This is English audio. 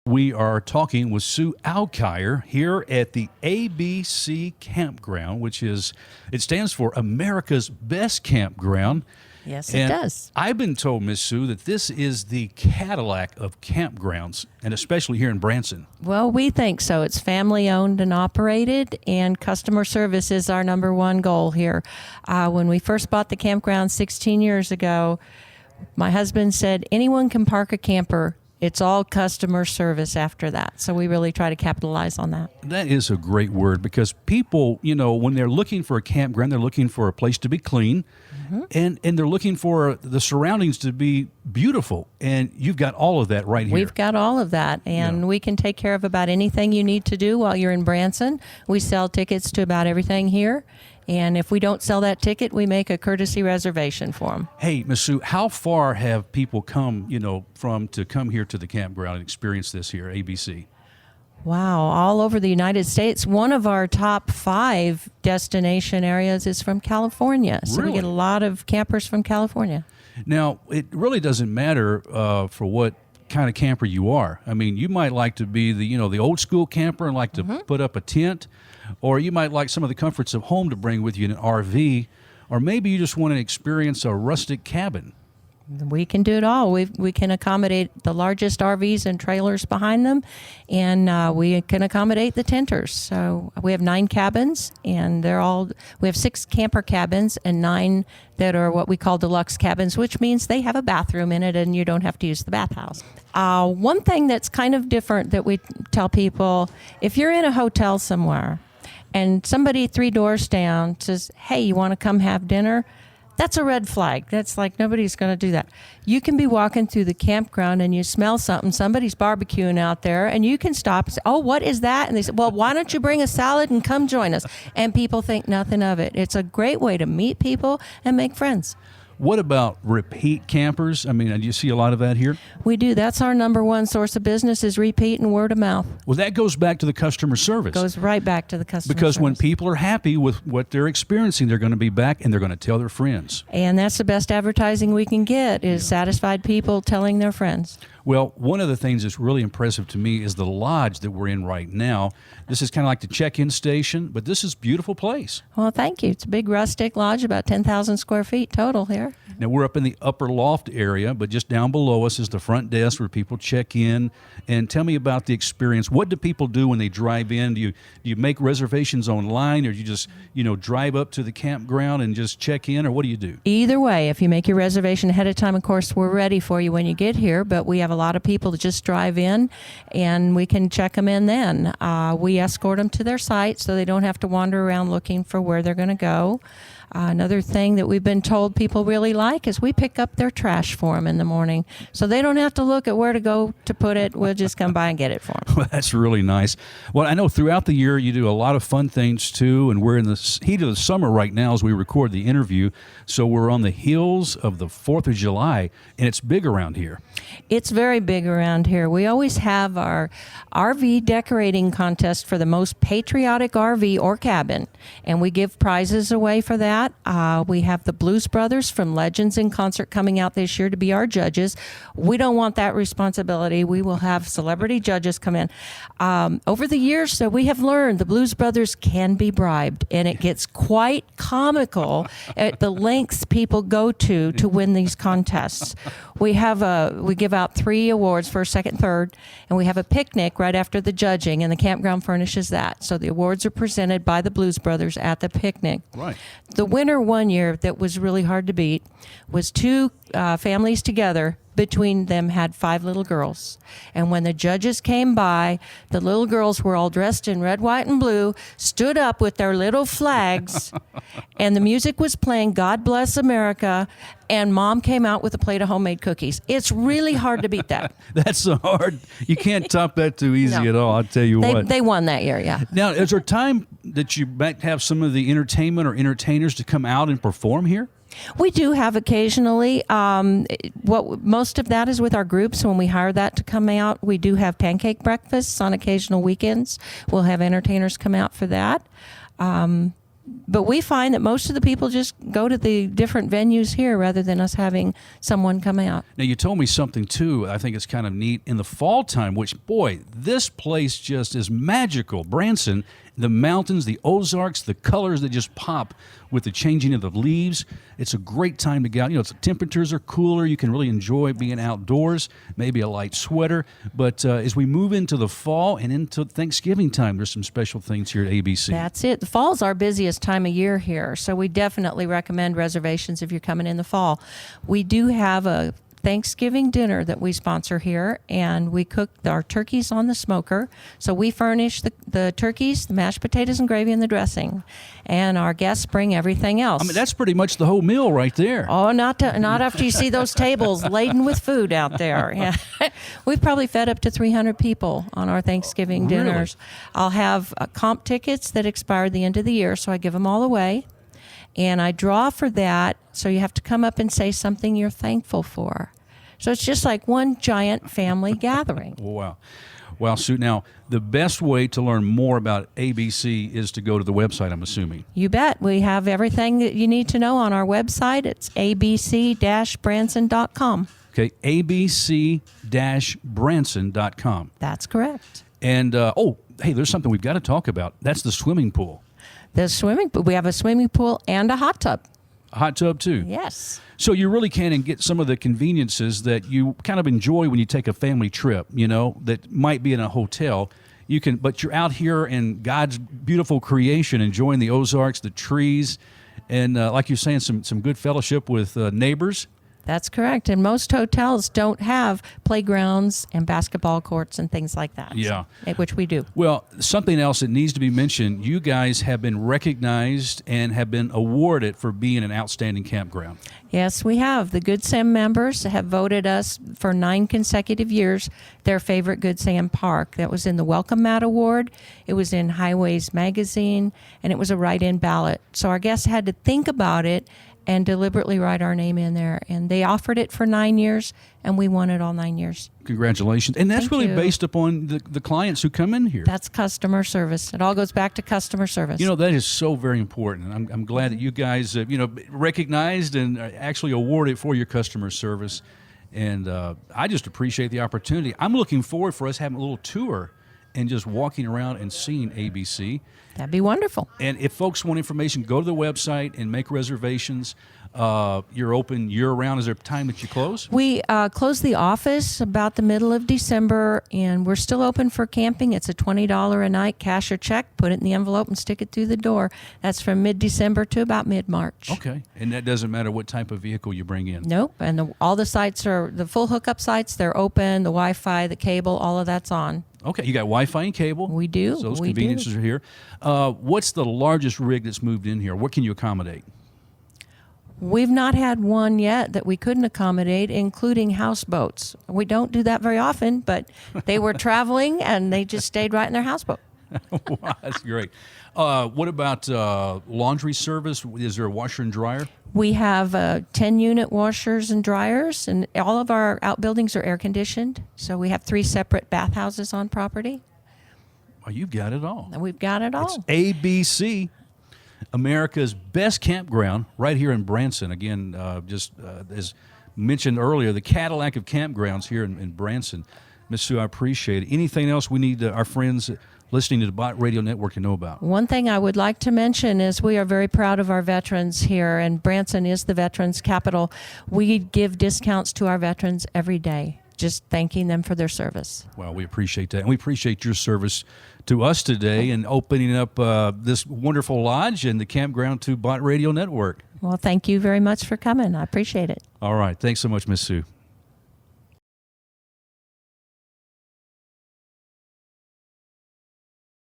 We are talking with Sue Alkire here at the ABC Campground, it stands for America's Best Campground. Yes, And it does. I've been told, Miss Sue, that this is the Cadillac of campgrounds, and especially here in Branson. Well, we think so. It's family owned and operated, and customer service is our number one goal here. When we first bought the campground 16 years ago, my husband said, anyone can park a camper. It's all customer service after that. So we really try to capitalize on that. That is a great word because people, when they're looking for a campground, they're looking for a place to be clean and they're looking for the surroundings to be beautiful. And you've got all of that right here. We've got all of that, and we can take care of about anything you need to do while you're in Branson. We sell tickets to about everything here. And if we don't sell that ticket, we make a courtesy reservation for them. Hey, Ms. Sue, how far have people come, to come here to the campground and experience this here, ABC? Wow, all over the United States. One of our top 5 destination areas is from California. So Really? we get a lot of campers from California. Now, it really doesn't matter for what kind of camper you are. I mean, you might like to be the old school camper and like to put up a tent, or you might like some of the comforts of home to bring with you in an RV, or maybe you just want to experience a rustic cabin. We can do it all. We can accommodate the largest RVs and trailers behind them, and we can accommodate the tenters. So we have 9 cabins, and we have 6 camper cabins and 9 that are what we call deluxe cabins, which means they have a bathroom in it and you don't have to use the bathhouse. One thing that's kind of different that we tell people, if you're in a hotel somewhere and somebody 3 doors down says, hey, you want to come have dinner? That's a red flag. That's like nobody's going to do that. You can be walking through the campground and you smell something. Somebody's barbecuing out there, and you can stop and say, oh, what is that? And they say, well, why don't you bring a salad and come join us? And people think nothing of it. It's a great way to meet people and make friends. What about repeat campers? I mean, do you see a lot of that here? We do. That's our number one source of business is repeat and word of mouth. Well, that goes back to the customer service. Goes right back to the customer Because service. when people are happy with what they're experiencing, they're going to be back and they're going to tell their friends. And that's the best advertising we can get is satisfied people telling their friends. Well, one of the things that's really impressive to me is the lodge that we're in right now. This is kind of like the check-in station, but this is a beautiful place. Well, thank you. It's a big rustic lodge, about 10,000 square feet total here. Now, we're up in the upper loft area, but just down below us is the front desk where people check in. And tell me about the experience. What do people do when they drive in? Do you make reservations online, or do you just, drive up to the campground and just check in, or what do you do? Either way, if you make your reservation ahead of time, of course, we're ready for you when you get here, but we have a lot of people that just drive in, and we can check them in then. We escort them to their site so they don't have to wander around looking for where they're going to go. Another thing that we've been told people really like is we pick up their trash for them in the morning, so they don't have to look at where to go to put it. We'll just come by and get it for them. Well, that's really nice. Well, I know throughout the year you do a lot of fun things too, and we're in the heat of the summer right now as we record the interview, so we're on the heels of the 4th of July, and it's big around here. It's very big around here. We always have our RV decorating contest for the most patriotic RV or cabin, and we give prizes away for that. We have the Blues Brothers from Legends in Concert coming out this year to be our judges. We don't want that responsibility. We will have celebrity judges come in. Over the years, so we have learned the Blues Brothers can be bribed, and it gets quite comical at the lengths people go to win these contests. We give out 3 awards, first, second, third, and we have a picnic right after the judging, and the campground furnishes that. So the awards are presented by the Blues Brothers at the picnic. Right. The winner one year that was really hard to beat was 2 families together. Between them had 5 little girls. And when the judges came by, the little girls were all dressed in red, white, and blue, stood up with their little flags, and the music was playing God Bless America, and Mom came out with a plate of homemade cookies. It's really hard to beat that. That's hard. You can't top that too easy No. at all, I'll tell you what. They won that year, yeah. Now, is there time that you might have some of the entertainment or entertainers to come out and perform here? We do have occasionally. Most of that is with our groups. When we hire that to come out, we do have pancake breakfasts on occasional weekends. We'll have entertainers come out for that. But we find that most of the people just go to the different venues here rather than us having someone come out. Now, you told me something, too. I think it's kind of neat. In the fall time, which, boy, this place just is magical. Branson, the mountains, the Ozarks, the colors that just pop with the changing of the leaves. It's a great time to go out. You know, the temperatures are cooler. You can really enjoy being outdoors, maybe a light sweater. But as we move into the fall and into Thanksgiving time, there's some special things here at ABC. That's it. The fall's our busiest time of year here, so we definitely recommend reservations if you're coming in the fall. We do have a Thanksgiving dinner that we sponsor here, and we cook our turkeys on the smoker. So we furnish the turkeys, the mashed potatoes and gravy, and the dressing, and our guests bring everything else. I mean, that's pretty much the whole meal right there. Oh, not after you see those tables laden with food out there. Yeah. We've probably fed up to 300 people on our Thanksgiving dinners. I'll have comp tickets that expire at the end of the year, so I give them all away. And I draw for that, so you have to come up and say something you're thankful for. So it's just like one giant family gathering. Wow. Well, Sue, now, the best way to learn more about ABC is to go to the website, I'm assuming. You bet. We have everything that you need to know on our website. It's abc-branson.com. Okay, abc-branson.com. That's correct. And, hey, there's something we've got to talk about. That's the swimming pool. The swimming pool. We have a swimming pool and a hot tub. A hot tub, too. Yes. So you really can get some of the conveniences that you kind of enjoy when you take a family trip, you know, that might be in a hotel. You can, but you're out here in God's beautiful creation, enjoying the Ozarks, the trees, and like you're saying, some good fellowship with neighbors. That's correct. And most hotels don't have playgrounds and basketball courts and things like that. Yeah. Which we do. Well, something else that needs to be mentioned, you guys have been recognized and have been awarded for being an outstanding campground. Yes, we have. The Good Sam members have voted us for 9 consecutive years their favorite Good Sam park. That was in the Welcome Mat Award. It was in Highways Magazine, and it was a write-in ballot. So our guests had to think about it and deliberately write our name in there. And they offered it for 9 years, and we won it all 9 years. Congratulations. And that's Thank really you. based upon the clients who come in here. That's customer service. It all goes back to customer service. You know, that is so very important. I'm glad that you guys, recognized and actually awarded for your customer service. And I just appreciate the opportunity. I'm looking forward for us having a little tour and just walking around and seeing ABC. That'd be wonderful. And if folks want information, go to the website and make reservations. You're open year-round. Is there a time that you close? We close the office about the middle of December, and we're still open for camping. It's a $20 a night, cash or check. Put it in the envelope and stick it through the door. That's from mid-December to about mid-March. Okay. And that doesn't matter what type of vehicle you bring in? Nope. And all the sites are the full hookup sites. They're open. The Wi-Fi, the cable, all of that's on. Okay, you got Wi-Fi and cable. We do. So those We conveniences do. are here. What's the largest rig that's moved in here? What can you accommodate? We've not had one yet that we couldn't accommodate, including houseboats. We don't do that very often, but they were traveling and they just stayed right in their houseboat. Wow, that's great. What about laundry service? Is there a washer and dryer? We have 10-unit washers and dryers, and all of our outbuildings are air-conditioned. So we have 3 separate bathhouses on property. Well, you've got it all. And we've got it all. It's ABC, America's best campground, right here in Branson. Again, as mentioned earlier, the Cadillac of campgrounds here in Branson. Miss Sue, I appreciate it. Anything else we need our friends listening to the Bott Radio Network to know about? One thing I would like to mention is we are very proud of our veterans here, and Branson is the veterans capital. We give discounts to our veterans every day, just thanking them for their service. Well, we appreciate that. And we appreciate your service to us today and opening up this wonderful lodge and the campground to Bott Radio Network. Well, thank you very much for coming. I appreciate it. All right. Thanks so much, Miss Sue.